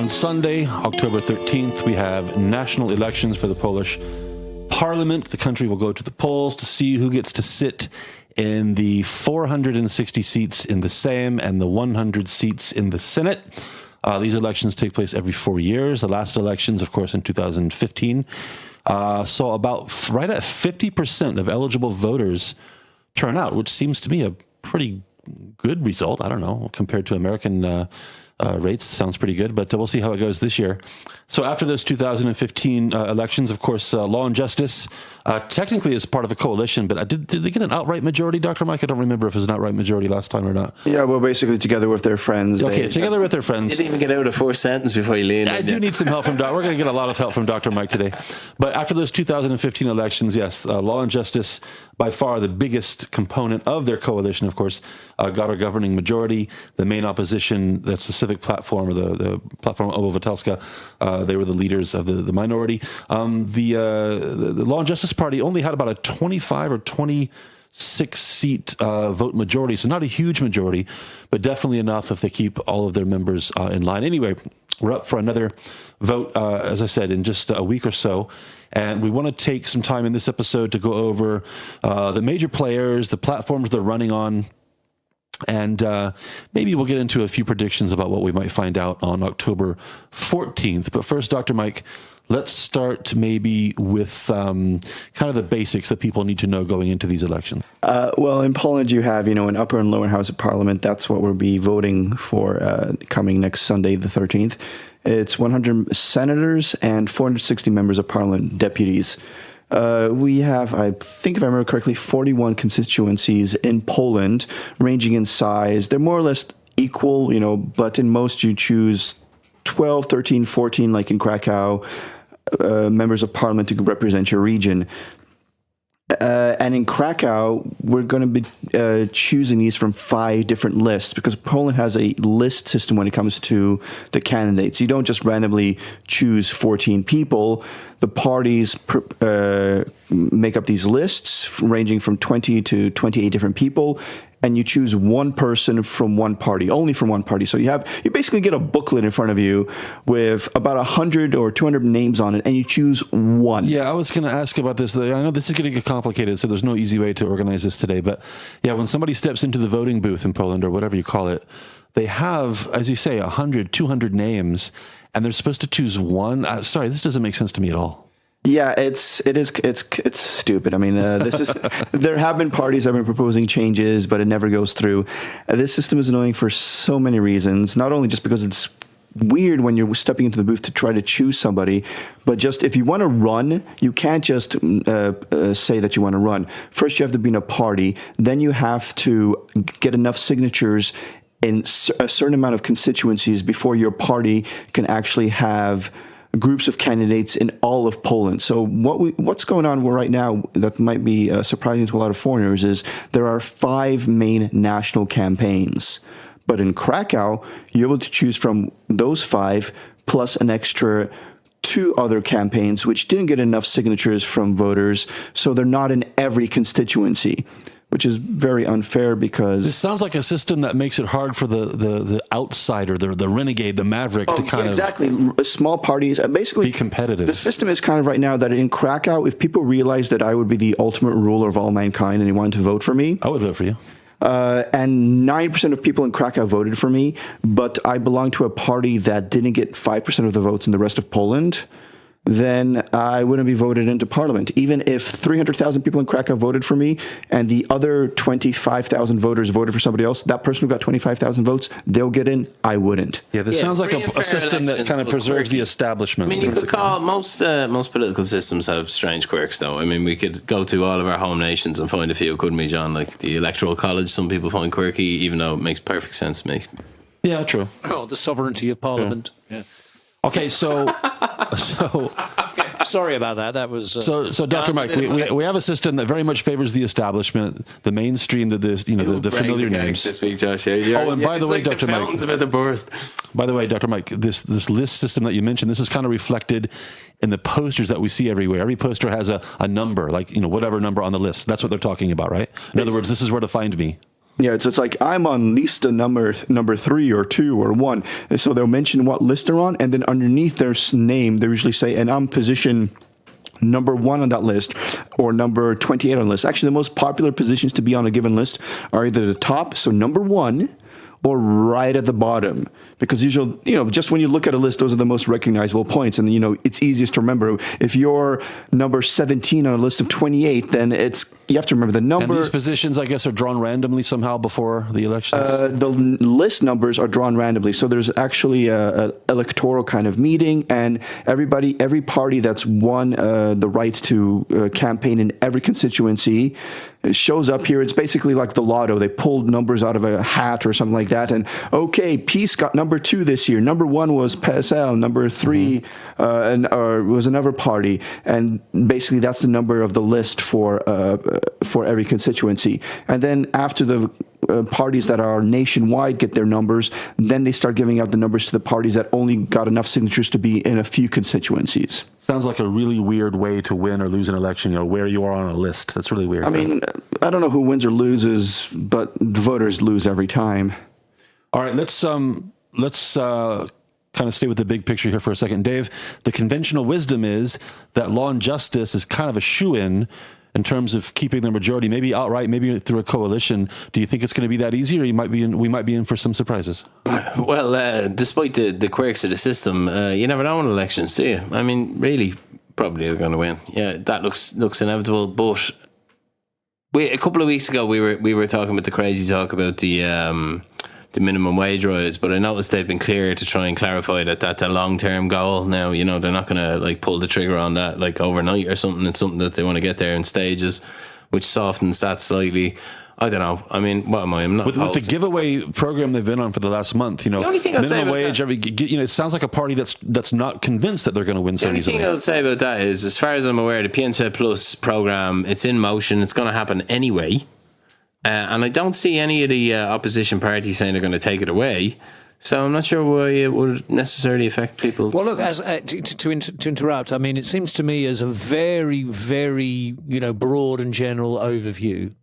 On Sunday, October 13th, we have national elections for the Polish Parliament. The country will go to the polls to see who gets to sit in the 460 seats in the Sejm and the 100 seats in the Senate. These elections take place every 4 years. The last elections, of course, in 2015, saw about right at 50% of eligible voters turn out, which seems to me a pretty good result. I don't know, compared to American rates, sounds pretty good, but we'll see how it goes this year. So after those 2015 elections, of course, Law and Justice technically is part of a coalition, but did they get an outright majority, Dr. Mike? I don't remember if it was an outright majority last time or not. Yeah, well, basically together with their friends. Okay, together with their friends. You didn't even get out a first sentence before you leaned. I do need some help from Doc. We're going to get a lot of help from Dr. Mike today. But after those 2015 elections, yes, Law and Justice, by far the biggest component of their coalition, of course, got a governing majority. The main opposition, that's the Civic Platform, or the Platform Obywatelska, they were the leaders of the minority. The Law and Justice Party only had about a 25 or 26 seat vote majority, so not a huge majority, but definitely enough if they keep all of their members in line. Anyway, we're up for another vote, as I said, in just a week or so. And we want to take some time in this episode to go over the major players, the platforms they're running on, and maybe we'll get into a few predictions about what we might find out on October 14th. But first, Dr. Mike, let's start maybe with kind of the basics that people need to know going into these elections. Well, in Poland, you have, an upper and lower house of parliament. That's what we'll be voting for coming next Sunday, the 13th. It's 100 senators and 460 members of parliament, deputies. We have, I think if I remember correctly, 41 constituencies in Poland, ranging in size. They're more or less equal, but in most you choose 12, 13, 14, like in Krakow, members of parliament to represent your region. And in Krakow, we're going to be choosing these from 5 different lists, because Poland has a list system when it comes to the candidates. You don't just randomly choose 14 people. The parties make up these lists ranging from 20 to 28 different people, and you choose one person from one party, only from one party. So you basically get a booklet in front of you with about 100 or 200 names on it, and you choose one. Yeah, I was going to ask about this. I know this is going to get complicated, so there's no easy way to organize this today. But yeah, when somebody steps into the voting booth in Poland, or whatever you call it, they have, as you say, 100, 200 names, and they're supposed to choose one. Sorry, this doesn't make sense to me at all. Yeah, it's stupid. I mean, there have been parties that have been proposing changes, but it never goes through. This system is annoying for so many reasons, not only just because it's weird when you're stepping into the booth to try to choose somebody, but just if you want to run, you can't just say that you want to run. First, you have to be in a party. Then you have to get enough signatures in a certain amount of constituencies before your party can actually have groups of candidates in all of Poland. So what's going on right now that might be surprising to a lot of foreigners is there are 5 main national campaigns. But in Krakow, you're able to choose from those 5 plus an extra 2 other campaigns, which didn't get enough signatures from voters, so they're not in every constituency, which is very unfair because... This sounds like a system that makes it hard for the outsider, the renegade, the maverick to kind of... Exactly. Small parties, basically... Be competitive. The system is kind of right now that in Krakow, if people realize that I would be the ultimate ruler of all mankind and they wanted to vote for me... I would vote for you. And 90% of people in Krakow voted for me, but I belong to a party that didn't get 5% of the votes in the rest of Poland, then I wouldn't be voted into parliament. Even if 300,000 people in Krakow voted for me and the other 25,000 voters voted for somebody else, that person who got 25,000 votes, they'll get in, I wouldn't. Yeah, this sounds like a system that kind of preserves the establishment. I mean, you could call most political systems have strange quirks, though. I mean, we could go to all of our home nations and find a few, couldn't we, John? Like the Electoral College, some people find quirky, even though it makes perfect sense to me. Yeah, true. Oh, the sovereignty of Parliament. Yeah. Okay, so Okay, sorry about that. That was so Dr. Mike. We have a system that very much favors the establishment, the mainstream, the familiar names. This week, Josh. And by the way, Dr. Mike, about to burst. By the way, Dr. Mike, this list system that you mentioned, this is kind of reflected in the posters that we see everywhere. Every poster has a number, like whatever number on the list. That's what they're talking about, right? In other words, this is where to find me. Yeah, it's like I'm on lista number 3 or 2 or 1. And so they'll mention what list they're on, and then underneath their name, they usually say, and I'm position number 1 on that list or number 28 on the list. Actually, the most popular positions to be on a given list are either the top, so number 1, or right at the bottom. Because usually, just when you look at a list, those are the most recognizable points. And, it's easiest to remember. If you're number 17 on a list of 28, then you have to remember the number. And these positions, I guess, are drawn randomly somehow before the elections? The list numbers are drawn randomly. So there's actually a electoral kind of meeting, and every party that's won the right to campaign in every constituency, it shows up here. It's basically like the lotto. They pulled numbers out of a hat or something like that. And okay, Peace got number 2 this year. Number 1 was PSL. Number 3 was another party. And basically that's the number of the list for every constituency. And then after the parties that are nationwide get their numbers, then they start giving out the numbers to the parties that only got enough signatures to be in a few constituencies. Sounds like a really weird way to win or lose an election, where you are on a list. That's really weird. I mean, I don't know who wins or loses, but voters lose every time. All right, let's kind of stay with the big picture here for a second. Dave, the conventional wisdom is that Law and Justice is kind of a shoo-in in terms of keeping the majority, maybe outright, maybe through a coalition. Do you think it's going to be that easy, or we might be in for some surprises? Well, despite the quirks of the system, you never know in elections, do you? I mean, really, probably they're going to win. Yeah, that looks inevitable. But a couple of weeks ago, we were talking about the crazy talk about the minimum wage rise, but I noticed they've been clear to try and clarify that that's a long-term goal now. They're not going to pull the trigger on that overnight or something. It's something that they want to get there in stages, which softens that slightly. I don't know. I mean, what am I? I'm not with the giveaway program they've been on for the last month. The only thing I'll say minimum about wage. It sounds like a party that's not convinced that they're going to win so easily. The only thing I'll say about that is, as far as I'm aware, the PNC Plus program, it's in motion. It's going to happen anyway. And I don't see any of the opposition parties saying they're going to take it away. So I'm not sure why it would necessarily affect people. Well, look, as to interrupt, I mean, it seems to me as a very, very, broad and general overview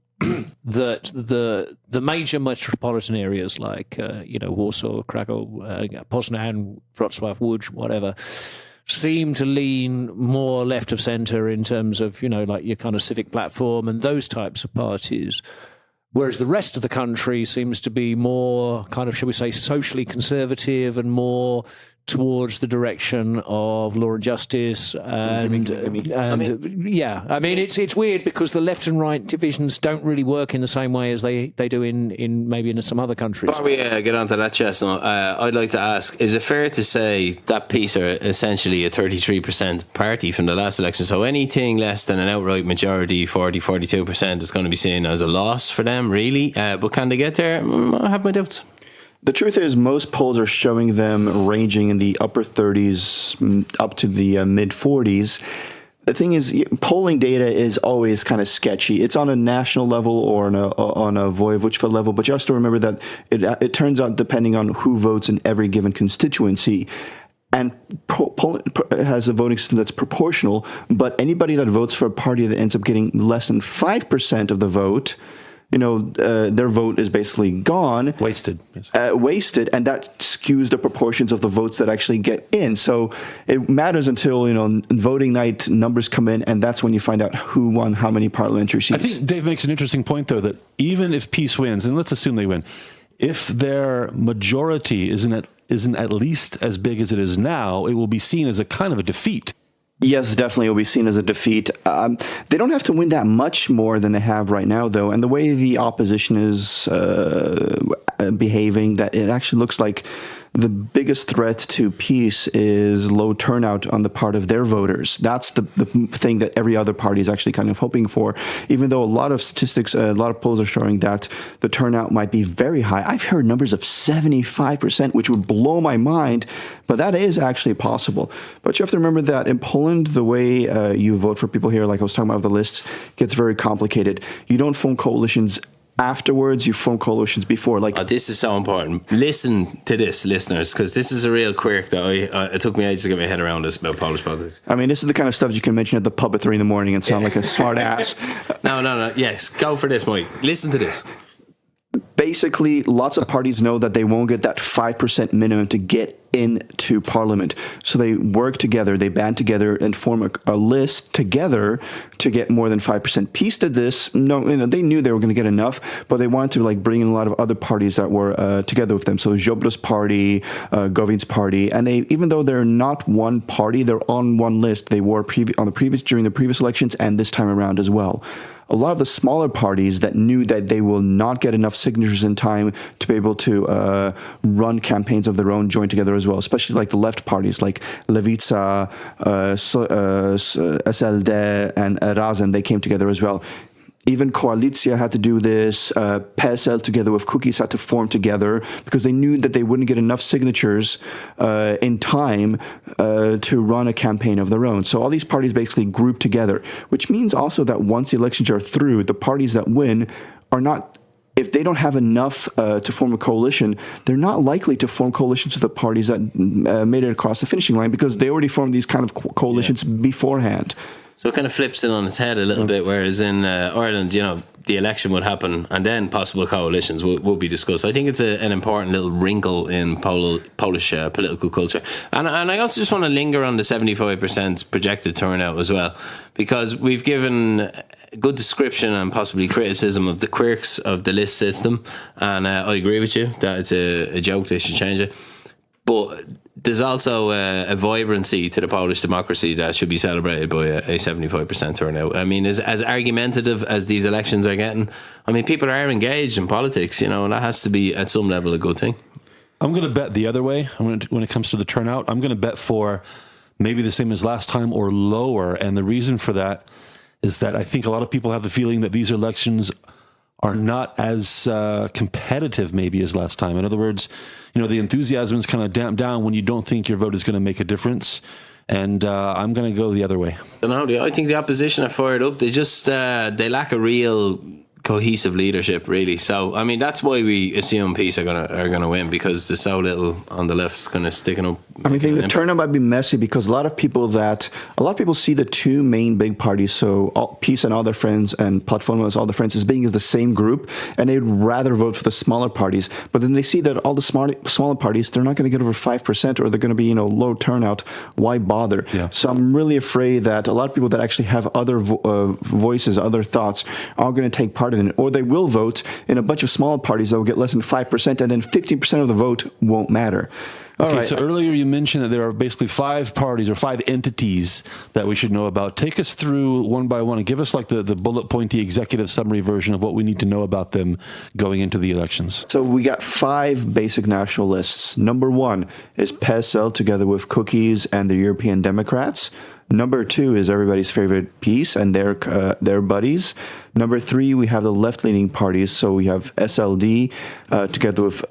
that the major metropolitan areas like, Warsaw, Krakow, Poznan, Wrocław, Łódź, whatever, seem to lean more left of centre in terms of, your kind of civic platform and those types of parties. Whereas the rest of the country seems to be more kind of, shall we say, socially conservative and more towards the direction of law and justice. It's weird because the left and right divisions don't really work in the same way as they do in maybe in some other countries. Before we get onto that, Chestnut, I'd like to ask, is it fair to say that Peace are essentially a 33% party from the last election? So anything less than an outright majority, 42% is going to be seen as a loss for them, really? But can they get there? I have my doubts. The truth is, most polls are showing them ranging in the upper 30s up to the mid 40s. The thing is, polling data is always kind of sketchy. It's on a national level or on a voivodeship level, but you have to remember that it turns out depending on who votes in every given constituency. And Poland has a voting system that's proportional, but anybody that votes for a party that ends up getting less than 5% of the vote, their vote is basically gone. Wasted, and that skews the proportions of the votes that actually get in. So it matters until, voting night numbers come in, and that's when you find out who won how many parliamentary seats. I think Dave makes an interesting point, though, that even if Peace wins, and let's assume they win, if their majority isn't at least as big as it is now, it will be seen as a kind of a defeat. Yes, definitely it will be seen as a defeat. They don't have to win that much more than they have right now, though. And the way the opposition is behaving, that it actually looks like the biggest threat to peace is low turnout on the part of their voters. That's the thing that every other party is actually kind of hoping for, even though a lot of statistics, a lot of polls are showing that the turnout might be very high. I've heard numbers of 75%, which would blow my mind, but that is actually possible. But you have to remember that in Poland, the way you vote for people here, like I was talking about the lists, gets very complicated. You don't form coalitions afterwards, you form coalitions before. This is so important. Listen to this, listeners, because this is a real quirk that it took me ages to get my head around this about Polish politics. I mean, this is the kind of stuff you can mention at the pub at 3 a.m. and sound like a smart ass. No. Yes, go for this, Mike. Listen to this. basically, lots of parties know that they won't get that 5% minimum to get into parliament. So they work together, they band together and form a list together to get more than 5%. PiS did this. No, they knew they were going to get enough, but they wanted to like bring in a lot of other parties that were together with them. So Jobro's party, Govin's party, and they, even though they're not one party, they're on one list. They were during the previous elections and this time around as well. A lot of the smaller parties that knew that they will not get enough signatures in time to be able to run campaigns of their own joined together as well, especially like the left parties like Levica, SLD, and Razem, they came together as well. Even Koalicja had to do this. PSL together with Cookies had to form together because they knew that they wouldn't get enough signatures in time to run a campaign of their own. So all these parties basically group together, which means also that once the elections are through, the parties that win are not, if they don't have enough to form a coalition, they're not likely to form coalitions with the parties that made it across the finishing line because they already formed these kind of coalitions beforehand. So it kind of flips it on its head a little bit, whereas in Ireland, the election would happen and then possible coalitions will be discussed. I think it's an important little wrinkle in Polish political culture. And I also just want to linger on the 75% projected turnout as well, because we've given good description and possibly criticism of the quirks of the list system. And I agree with you that it's a joke, they should change it. But there's also a vibrancy to the Polish democracy that should be celebrated by a 75% turnout. I mean, as argumentative as these elections are getting, I mean, people are engaged in politics, and that has to be at some level a good thing. I'm going to bet the other way when it comes to the turnout. I'm going to bet for maybe the same as last time or lower. And the reason for that is that I think a lot of people have the feeling that these elections are not as competitive maybe as last time. In other words, the enthusiasm is kind of damped down when you don't think your vote is going to make a difference. And I'm going to go the other way. I think the opposition are fired up. They just they lack a real cohesive leadership, really. So I mean, that's why we assume PiS are gonna win, because there's so little on the left kind of sticking up. I think the turnout might be messy because a lot of people see the two main big parties, so PiS and all their friends and Platforma all their friends as being the same group, and they'd rather vote for the smaller parties. But then they see that all the smaller parties, they're not going to get over 5%, or they're going to be low turnout. Why bother? Yeah. So I'm really afraid that a lot of people that actually have other voices, other thoughts, are going to take part in it, or they will vote in a bunch of smaller parties that will get less than 5%, and then 15% of the vote won't matter. Okay, so earlier you mentioned that there are basically 5 parties or 5 entities that we should know about. Take us through one by one and give us like the bullet pointy executive summary version of what we need to know about them going into the elections. So we got 5 basic national lists. Number 1 is PSL together with Cookies and the European Democrats. Number 2 is everybody's favorite PiS and their buddies. Number 3, we have the left-leaning parties. So we have SLD together with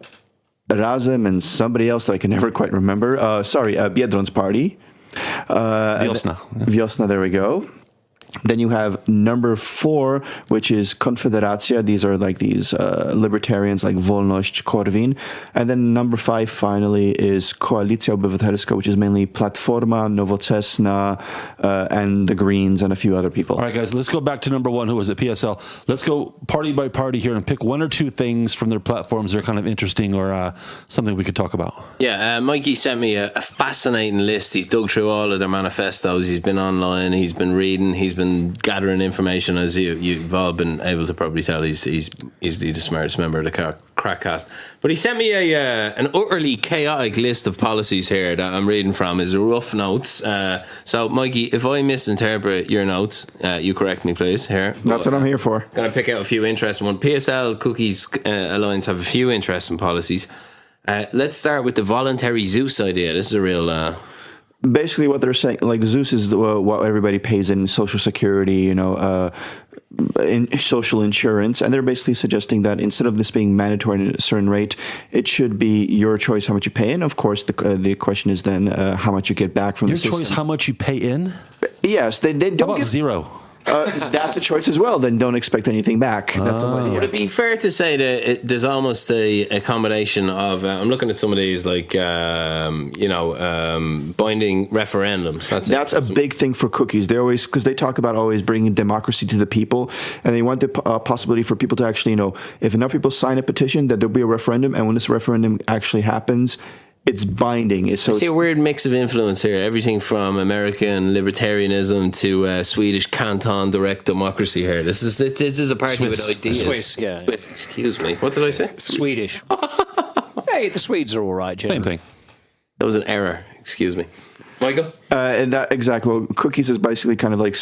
Razem and somebody else that I can never quite remember. Biedron's party. Wiosna, there we go. Then you have number 4, which is Konfederacja. These are like these libertarians like Wolność, Korwin. And then number 5 finally is Koalicja Obywatelska, which is mainly Platforma, Nowoczesna, and the Greens and a few other people. All right, guys, let's go back to number 1, who was at PSL. Let's go party by party here and pick 1 or 2 things from their platforms that are kind of interesting or something we could talk about. Yeah, Mikey sent me a fascinating list. He's dug through all of their manifestos. He's been online. He's been reading. He's been gathering information, as you've all been able to probably tell. He's easily the smartest member of the KrakCast. But he sent me an utterly chaotic list of policies here that I'm reading from his rough notes. So, Mikey, if I misinterpret your notes, you correct me, please. Here, that's what I'm here for. Going to pick out a few interesting ones. PSL Cookies Alliance have a few interesting policies. Let's start with the voluntary Zeus idea. This is a real. Basically, what they're saying, like Zeus is what everybody pays in Social Security, in social insurance, and they're basically suggesting that instead of this being mandatory at a certain rate, it should be your choice how much you pay in. Of course, the question is then how much you get back from the system. Your choice how much you pay in? Yes, they don't. How about zero? That's a choice as well. Then don't expect anything back. That's the idea. Would it be fair to say that there's almost a combination of I'm looking at some of these like binding referendums. That's a big thing for cookies. They always, because they talk about always bringing democracy to the people, and they want the possibility for people to actually, if enough people sign a petition, that there'll be a referendum, and when this referendum actually happens, it's binding. I see a weird mix of influence here. Everything from American libertarianism to Swedish canton direct democracy here. This is a party with ideas. Swiss, yeah. Swiss, excuse me. What did I say? Swedish. Hey, the Swedes are all right, generally. Same thing. That was an error. Excuse me. Michael? And that exactly. Well, cookies is basically kind of like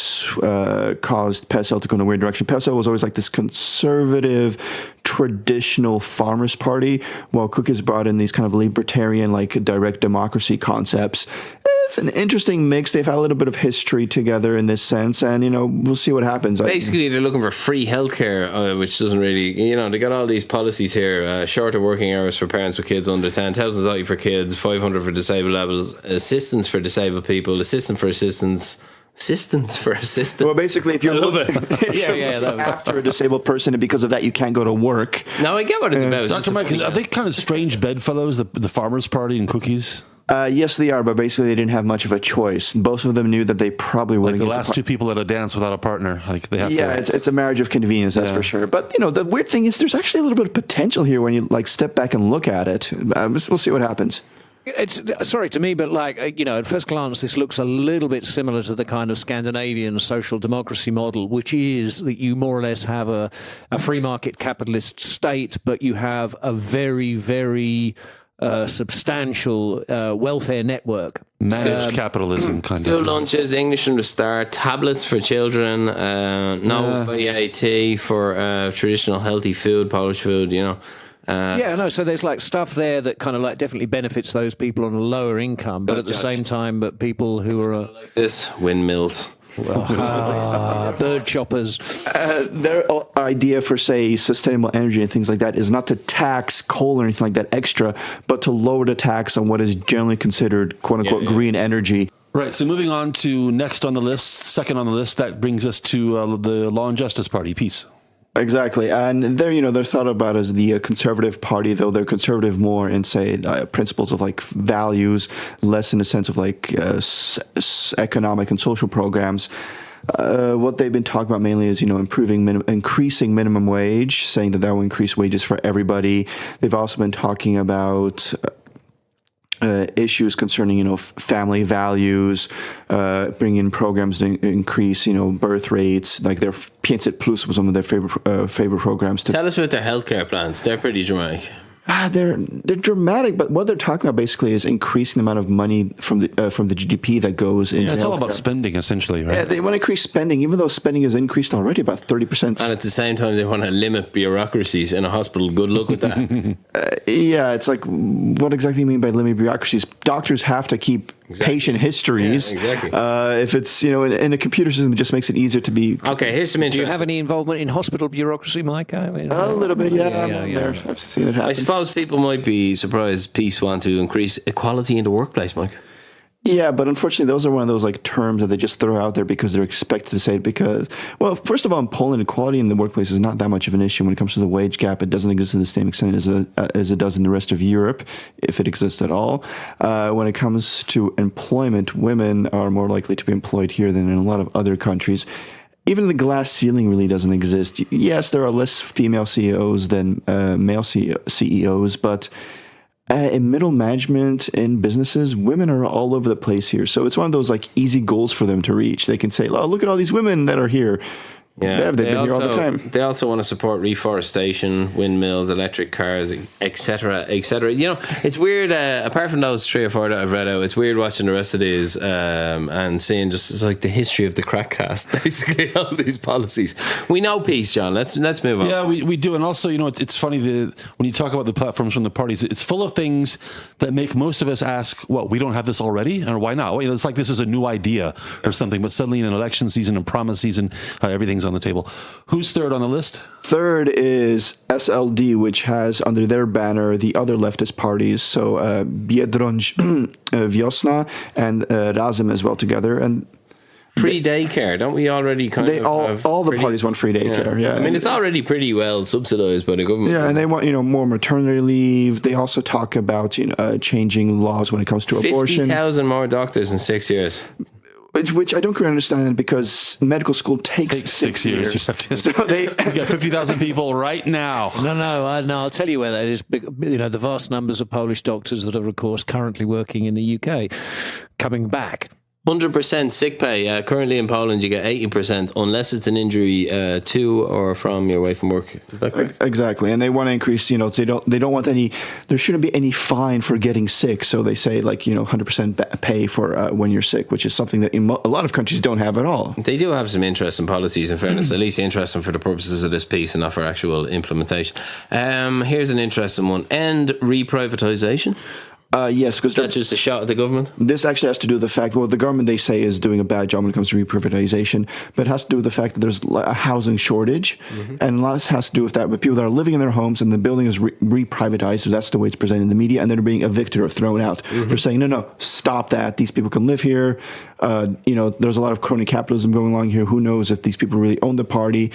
caused PSL to go in a weird direction. PSL was always like this conservative, traditional farmers' party, while cookies brought in these kind of libertarian, like direct democracy concepts. It's an interesting mix. They've had a little bit of history together in this sense, and we'll see what happens. Basically, they're looking for free healthcare, which doesn't really, they got all these policies here: shorter working hours for parents with kids under 10, $1,000 for kids, 500 for disabled levels, assistance for disabled people, assistance for assistance. Well, basically, if you're looking Yeah, after a disabled person, and because of that, you can't go to work. No, I get what it's about. Dr. Mike, are they kind of strange bedfellows, the Farmers' Party and cookies? Yes, they are, but basically they didn't have much of a choice. Both of them knew that they probably wouldn't Like the last two people at a dance without a partner. Like they have to. It's a marriage of convenience, that's for sure. But the weird thing is, there's actually a little bit of potential here when you step back and look at it. We'll see what happens. It's sorry to me, but at first glance, this looks a little bit similar to the kind of Scandinavian social democracy model, which is that you more or less have a free market capitalist state, but you have a very, very substantial welfare network. Managed capitalism, kind School of. lunches, English from the start, tablets for children, no VAT for traditional healthy food, Polish food, So there's stuff there that kind of definitely benefits those people on a lower income, but at the same time, but people who are this windmills. bird choppers. Their idea for, say, sustainable energy and things like that is not to tax coal or anything like that extra, but to lower the tax on what is generally considered quote-unquote green energy. Right, so moving on to next on the list, second on the list, that brings us to the Law and Justice Party. Peace. Exactly, and they're thought about as the conservative party, though they're conservative more in, say, principles of values, less in the sense of economic and social programs. What they've been talking about mainly is, increasing minimum wage, saying that will increase wages for everybody. They've also been talking about issues concerning, family values, bringing in programs to increase, birth rates. Like their 500 Plus was one of their favorite programs. Tell us about their healthcare plans. They're pretty dramatic. They're dramatic, but what they're talking about basically is increasing the amount of money from the GDP that goes into It's all healthcare. about spending, essentially, right? Yeah, they want to increase spending, even though spending has increased already about 30%. And at the same time, they want to limit bureaucracies in a hospital. Good luck with that. It's like, what exactly do you mean by limited bureaucracies? Doctors have to keep patient histories. Yeah, exactly. If it's, in a computer system, it just makes it easier to be... Okay, here's some interesting... Do you have any involvement in hospital bureaucracy, Mike? A little bit, yeah. I've seen it happen. I suppose people might be surprised Peace want to increase equality in the workplace, Mike. Yeah, but unfortunately, those are one of those terms that they just throw out there because they're expected to say it because, well, first of all, in Poland, equality in the workplace is not that much of an issue when it comes to the wage gap. It doesn't exist to the same extent as it does in the rest of Europe, if it exists at all. When it comes to employment, women are more likely to be employed here than in a lot of other countries. Even the glass ceiling really doesn't exist. Yes, there are less female CEOs than male CEOs, but... in middle management in businesses, women are all over the place here. So it's one of those easy goals for them to reach. They can say, "Oh, look at all these women that are here." Yeah, they've been here all the time. They also want to support reforestation, windmills, electric cars, etc., etc. It's weird. Apart from those 3 or 4 that I've read out, it's weird watching the rest of these and seeing just the history of the KrakCast. Basically, all these policies. We know Peace, John. Let's move on. Yeah, we do, and also it's funny when you talk about the platforms from the parties, it's full of things that make most of us ask, "Well, we don't have this already, or why not?" Well, it's like this is a new idea or something. But suddenly, in an election season and promise season, everything's on the table. Who's third on the list? Third is SLD, which has under their banner the other leftist parties, so Biedronj Wiosna and Razem as well together. And free daycare. Don't we already kind They of have all the pretty- parties want free daycare. Yeah, I mean, it's already pretty well subsidized by the government. yeah, and they want more maternity leave. They also talk about changing laws when it comes to abortion. 50,000 more doctors in 6 years. Which I don't quite understand because medical school takes 6 years. You have to- So they We got 50,000 people right now. No, I'll tell you where that is. The vast numbers of Polish doctors that are, of course, currently working in the UK, coming back. 100% sick pay. Currently in Poland, you get 80% unless it's an injury to or from your way from work. Is that correct? exactly, and they want to increase. They don't want any. There shouldn't be any fine for getting sick. So they say 100% pay for when you're sick, which is something that a lot of countries don't have at all. They do have some interesting policies, in fairness, at least interesting for the purposes of this piece and not for actual implementation. Here's an interesting one. End reprivatization. Yes, because Is that just a shot at the government? this actually has to do with the fact, the government, they say, is doing a bad job when it comes to reprivatization, but it has to do with the fact that there's a housing shortage, and a lot has to do with that, with people that are living in their homes and the building is reprivatized, so that's the way it's presented in the media, and they're being evicted or thrown out. They're saying, no, stop that. These people can live here. There's a lot of crony capitalism going along here. Who knows if these people really own the party?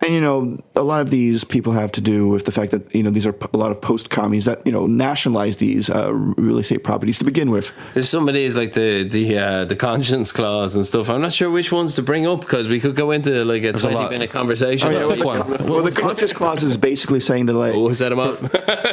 And, a lot of these people have to do with the fact that, these are a lot of post-commies that, nationalize these real estate properties to begin with. There's some of these like the conscience clause and stuff. I'm not sure which ones to bring up because we could go into like a 20-minute conversation. The conscience clause is basically saying that, Oh, set them up.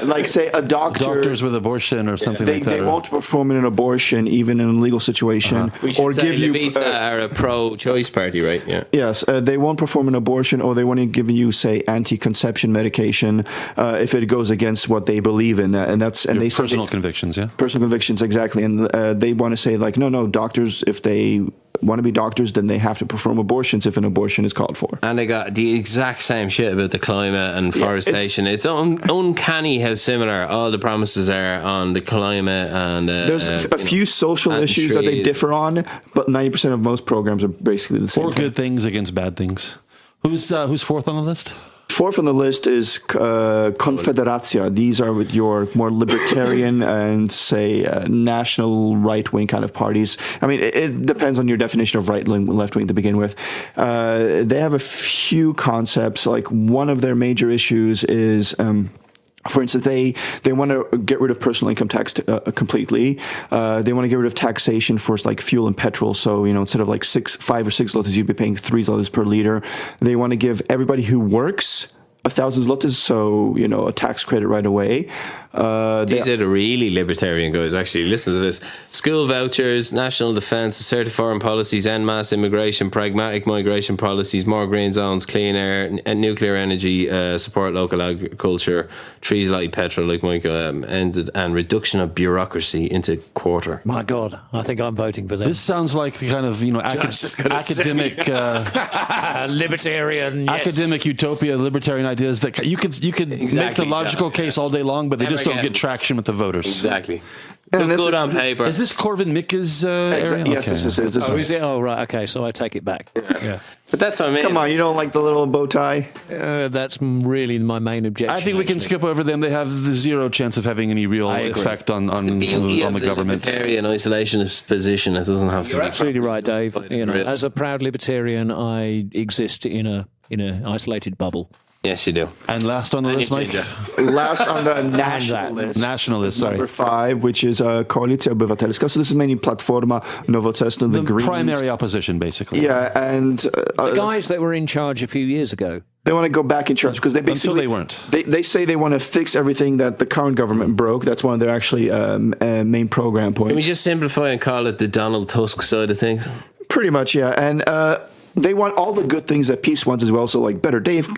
like, say, a doctor... Doctors with abortion or something like that. They won't perform an abortion, even in a legal situation. We should or say give you... Levica are a pro-choice party, right? Yeah. Yes, they won't perform an abortion, or they won't give you, say, anti-conception medication if it goes against what they believe in, and that's and Your they say personal convictions, yeah. personal convictions, exactly, and they want to say no, doctors, if they want to be doctors, then they have to perform abortions if an abortion is called for. And they got the exact same shit about the climate and forestation. It's uncanny how similar all the promises are on the climate and There's a few social planting issues that they trees. differ on, but 90% of most programs are basically the same. Four good things against bad things. Who's fourth on the list? Fourth on the list is Confederacja. These are with your more libertarian and, say, national right-wing kind of parties. I mean, it depends on your definition of right-wing, left-wing to begin with. They have a few concepts. Like, one of their major issues is... for instance, they want to get rid of personal income tax completely. They want to get rid of taxation for like fuel and petrol. So, instead of like 5 or 6 zlotys, you'd be paying 3 zlotys per liter. They want to give everybody who works 1,000 zlotys, so, a tax credit right away. These are the really libertarian guys, actually. Listen to this. School vouchers, national defence, assertive foreign policies, end mass immigration, pragmatic migration policies, more green zones, clean air, and nuclear energy, support local agriculture, trees like petrol, like Mike ended, and reduction of bureaucracy into quarter. My God, I think I'm voting for them. This sounds like the kind of academic Libertarian, yes. academic utopia, libertarian ideas that you could make the logical case all day long, but they just don't get traction with the voters. Exactly. And Look this good is- on paper. Is this Corvin Mikke's area? Yes, Okay. this is. Oh, is it? Oh, right. Okay, so I take it back. Yeah. But that's what I mean. Come on, you don't like the little bow tie? That's really my main objection. I think we can actually. skip over them. They have the zero chance of having any real I agree. effect on Beauty of the government. libertarian isolationist position. It doesn't have to You're be. absolutely right, Dave. Really. As a proud libertarian, I exist in a isolated bubble. Yes, you do. And last on the list, Mike? Last on the national list. Nationalist, sorry. Number 5, which is Koalicja Obywatelska. So this is mainly Platforma, Nowoczesna, the Greens. Primary opposition, basically. Yeah, and The guys that were in charge a few years ago. they want to go back in charge because they basically... Until they weren't. They say they want to fix everything that the current government broke. That's one of their actually main program points. Can we just simplify and call it the Donald Tusk side of things? Pretty much, yeah. And they want all the good things that peace wants as well. So, like better daycare.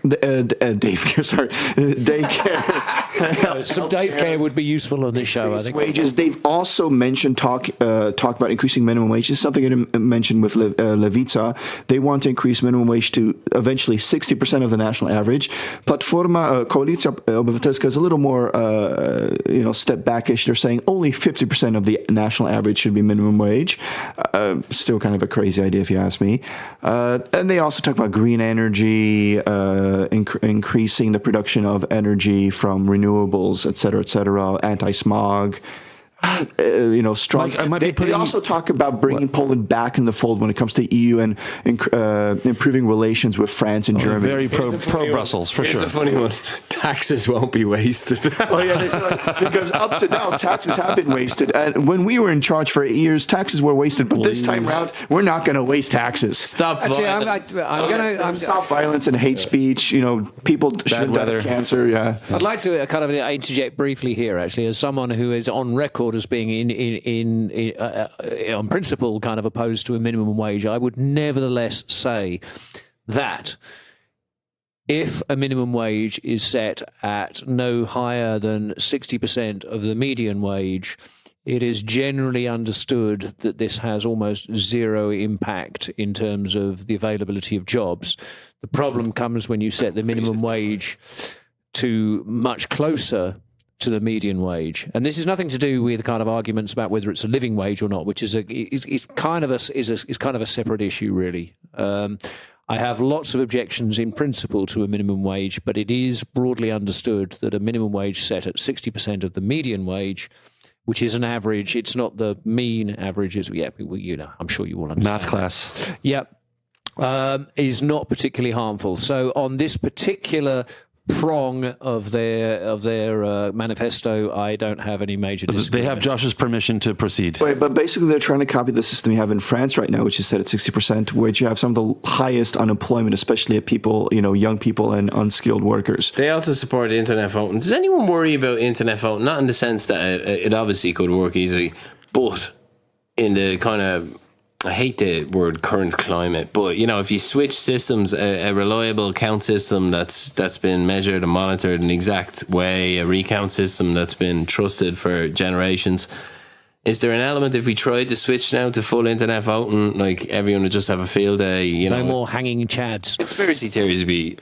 Some Dave care would be useful on this show, I think. Wages. They've also mentioned talk about increasing minimum wages. Something I mentioned with Lewica. They want to increase minimum wage to eventually 60% of the national average. Platforma Koalicja Obywatelska is a little more step backish. They're saying only 50% of the national average should be minimum wage. Still kind of a crazy idea if you ask me. And they also talk about green energy, increasing the production of energy from renewables, et cetera, anti-smog. strong. Mike, I might be They putting- also talk about bringing Poland back in the fold when it comes to EU and improving relations with France and Germany. Very pro Brussels, for Here's sure. a funny one. Taxes won't be wasted. Oh yeah, because up to now taxes have been wasted, and when we were in charge for 8 years, taxes were wasted. But this time around, we're not going to waste taxes. Stop Actually, violence. I'm Stop violence and hate speech. People shouldn't die weather. of cancer. Yeah. I'd like to kind of interject briefly here, actually, as someone who is on record as being on principle kind of opposed to a minimum wage. I would nevertheless say that if a minimum wage is set at no higher than 60% of the median wage, it is generally understood that this has almost zero impact in terms of the availability of jobs. The problem comes when you set the minimum wage to much closer to the median wage, and this is nothing to do with kind of arguments about whether it's a living wage or not, which is kind of a separate issue, really. I have lots of objections in principle to a minimum wage, but it is broadly understood that a minimum wage set at 60% of the median wage, which is an average, it's not the mean average, I'm sure you all understand. Math class. Yep. Is not particularly harmful. So on this particular prong of their manifesto, I don't have any major disagreement. They have Josh's permission to proceed. Wait, but basically they're trying to copy the system you have in France right now, which is set at 60%, which you have some of the highest unemployment, especially at people, young people and unskilled workers. They also support internet voting. Does anyone worry about internet voting? Not in the sense that it obviously could work easily, but in the kind of, I hate the word current climate, but if you switch systems, a reliable count system that's been measured and monitored in the exact way, a recount system that's been trusted for generations, is there an element if we tried to switch now to full internet voting, like everyone would just have a field day? No more hanging chads. Conspiracy theories would be.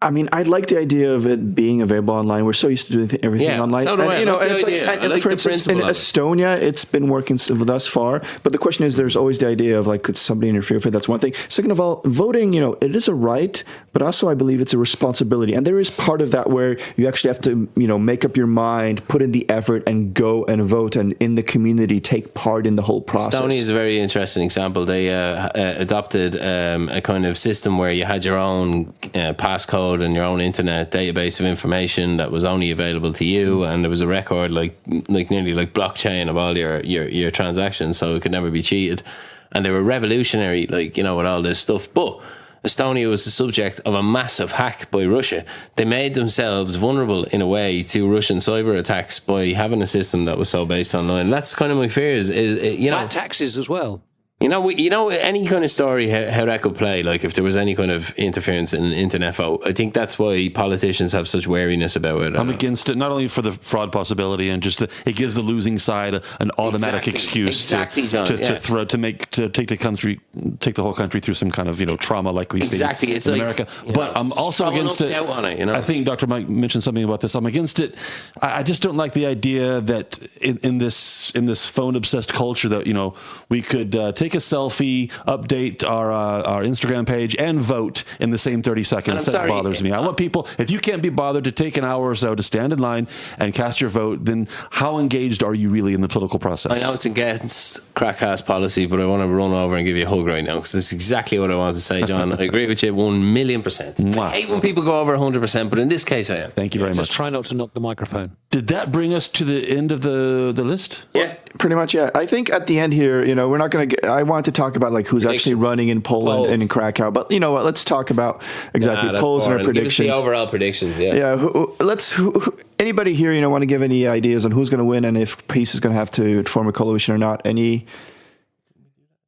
I mean, I'd like the idea of it being available online. We're so used to doing everything online. So do I. And, I like it's the idea. I like for the instance, in principle of it. Estonia, it's been working thus far. But the question is, there's always the idea of could somebody interfere with it? That's one thing. Second of all, voting, it is a right, but also I believe it's a responsibility. And there is part of that where you actually have to, make up your mind, put in the effort, and go and vote, and in the community take part in the whole process. Estonia is a very interesting example. They adopted a kind of system where you had your own passcode and your own internet database of information that was only available to you, and there was a record like nearly like blockchain of all your transactions, so it could never be cheated. And they were revolutionary, with all this stuff. But Estonia was the subject of a massive hack by Russia. They made themselves vulnerable in a way to Russian cyber attacks by having a system that was so based online. That's kind of my fears. Flat taxes as well. Any kind of story how that could play, like if there was any kind of interference in internet vote, I think that's why politicians have such wariness about it. I'm against it, not only for the fraud possibility and just it gives the losing side an automatic excuse to take the whole country through some kind of trauma like we see It's in like, America. But I'm also against it. On it, I think Dr. Mike mentioned something about this. I'm against it. I just don't like the idea that in this phone obsessed culture that we could take a selfie, update our Instagram page, and vote in the same 30 seconds. That bothers me. I want people, if you can't be bothered to take an hour or so to stand in line and cast your vote, then how engaged are you really in the political process? I know it's against KrakCast policy, but I want to run over and give you a hug right now, because that's exactly what I wanted to say, John. I agree with you 1,000,000%. I hate when people go over 100%, but in this case I am. Thank you very much. Just try not to knock the microphone. Did that bring us to the end of the list? Yeah. Pretty much, yeah. I think at the end here, we're not going to. I want to talk about who's actually running in Poland and in Krakow. But you know what? Let's talk about exactly polls and our predictions. Give us the overall predictions. Yeah. Yeah. Anybody here, want to give any ideas on who's going to win and if peace is going to have to form a coalition or not? Any?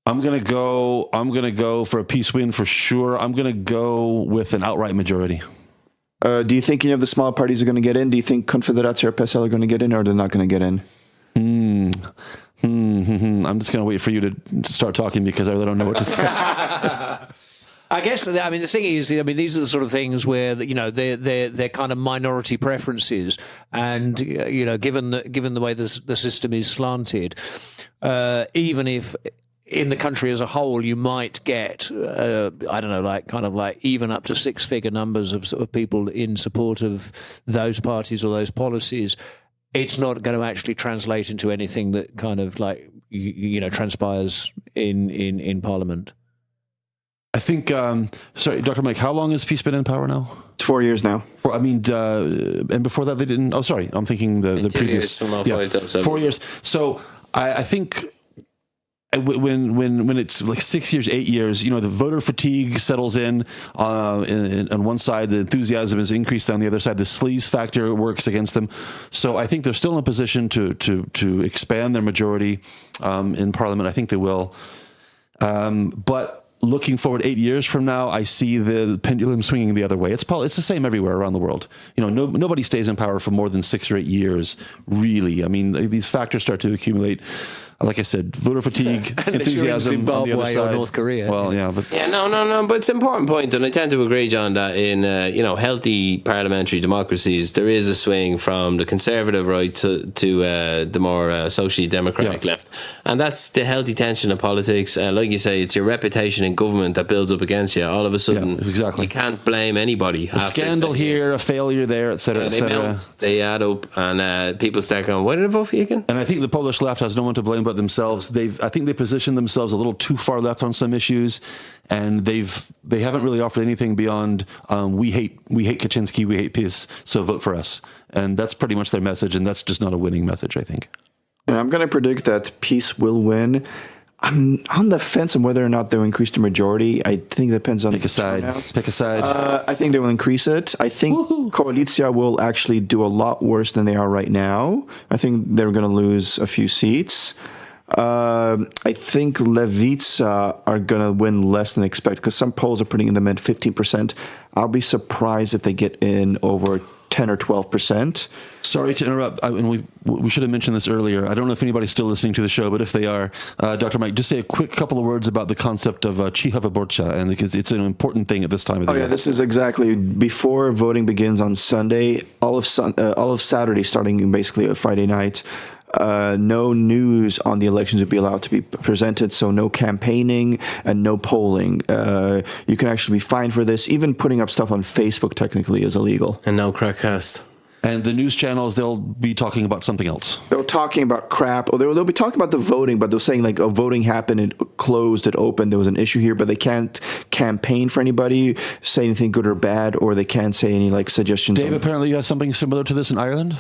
I'm gonna go for a peace win for sure. I'm gonna go with an outright majority. Do you think any of the small parties are going to get in? Do you think Konfederacja or PSL are going to get in, or they're not going to get in? I'm just going to wait for you to start talking because I really don't know what to say. I guess, the thing is, these are the sort of things where, they're kind of minority preferences. And, given the way the system is slanted, even if in the country as a whole, you might get, even up to six-figure numbers of people in support of those parties or those policies, it's not going to actually translate into anything that kind of like transpires in Parliament. I think. Sorry, Dr. Mike. How long has peace been in power now? It's 4 years now. And before that they didn't. Oh, sorry. I'm thinking the previous. From 05 to 07. 4 years. So I think. When it's like 6 years, 8 years, the voter fatigue settles in on one side, the enthusiasm is increased on the other side, the sleaze factor works against them. So I think they're still in a position to expand their majority in Parliament. I think they will. But looking forward 8 years from now, I see the pendulum swinging the other way. It's the same everywhere around the world. Nobody stays in power for more than 6 or 8 years, really. I mean, these factors start to accumulate. Like I said, voter fatigue, enthusiasm on the other side. Or North Korea. Well, yeah, but no. But it's an important point, and I tend to agree, John, that in healthy parliamentary democracies, there is a swing from the conservative right to the more socially democratic left, and that's the healthy tension of politics. Like you say, it's your reputation in government that builds up against you. All of a sudden, exactly. You can't blame anybody. A scandal here, a failure there, etc., etc. They add up, and people start going, "Why did I vote for you again?" And I think the Polish left has no one to blame but themselves. I think they positioned themselves a little too far left on some issues, and they haven't really offered anything beyond we hate Kaczynski, we hate peace, so vote for us. And that's pretty much their message, and that's just not a winning message, I think. And I'm going to predict that peace will win. I'm on the fence on whether or not they'll increase the majority. I think it depends on Pick a side. I think they will increase it. I think Koalicja will actually do a lot worse than they are right now. I think they're going to lose a few seats. I think Lewica are going to win less than expected because some polls are putting them at 15%. I'll be surprised if they get in over 10 or 12%. Sorry to interrupt, and we should have mentioned this earlier. I don't know if anybody's still listening to the show, but if they are, Dr. Mike, just say a quick couple of words about the concept of Cicha Wyborcza, and because it's an important thing at this time of the year. Yeah, this is exactly before voting begins on Sunday, all of Saturday, starting basically a Friday night. No news on the elections would be allowed to be presented, so no campaigning and no polling. You can actually be fined for this. Even putting up stuff on Facebook technically is illegal. And no KrakCast. And the news channels, they'll be talking about something else. They're talking about crap. Or they'll be talking about the voting, but they're saying like, voting happened, it closed, it opened, there was an issue here, but they can't campaign for anybody, say anything good or bad, or they can't say any like suggestions. Dave, apparently you have something similar to this in Ireland?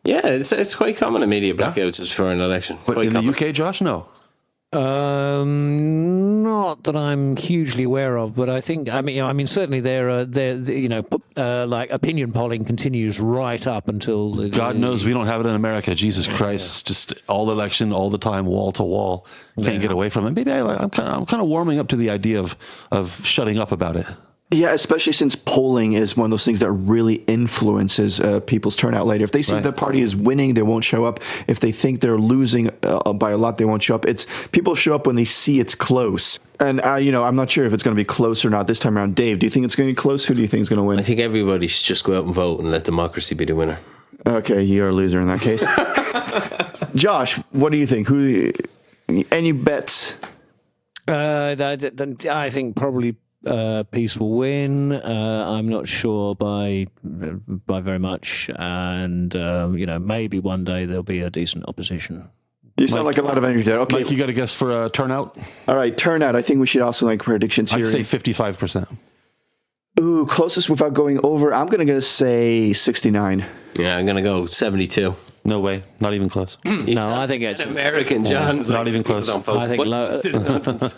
Yeah, it's quite common in media blackouts just before an election. But quite in common. the UK, Josh, no. Not that I'm hugely aware of, but I think certainly like opinion polling continues right up until God knows we don't have it in America. Jesus Christ, it's just all election, all the time, wall to wall. Can't get away from it. Maybe I'm kind of warming up to the idea of shutting up about it. Yeah, especially since polling is one of those things that really influences people's turnout later. If they see the party is winning, they won't show up. If they think they're losing by a lot, they won't show up. People show up when they see it's close. And, I'm not sure if it's going to be close or not this time around. Dave, do you think it's going to be close? Who do you think is going to win? I think everybody should just go out and vote and let democracy be the winner. Okay, you're a loser in that case. Josh, what do you think? Any bets? I think probably peace will win. I'm not sure by very much, and maybe one day there'll be a decent opposition. You sound like a lot of energy there. Okay, Mike, you got a guess for turnout? All right, turnout. I think we should also like predictions here. I'd say 55%. Ooh, closest without going over. I'm gonna say 69. Yeah, I'm gonna go 72. No way, not even close. No, I think it's American, John. Not even close. I think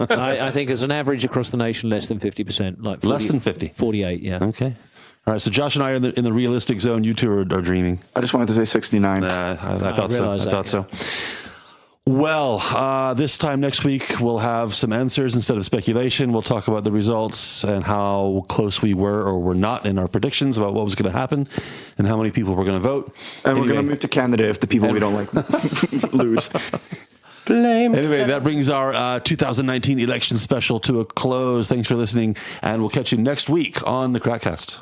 I think as an average across the nation, less than 50%. Like 40, Less than 50. 48. Yeah. Okay. All right. So Josh and I are in the realistic zone. You two are dreaming. I just wanted to say 69. I thought so. I thought so. Well, this time next week, we'll have some answers instead of speculation. We'll talk about the results and how close we were or were not in our predictions about what was going to happen and how many people were going to vote. And we're going to move to Canada if the people we don't like lose. Blame. Anyway, that brings our 2019 election special to a close. Thanks for listening, and we'll catch you next week on the KrakCast.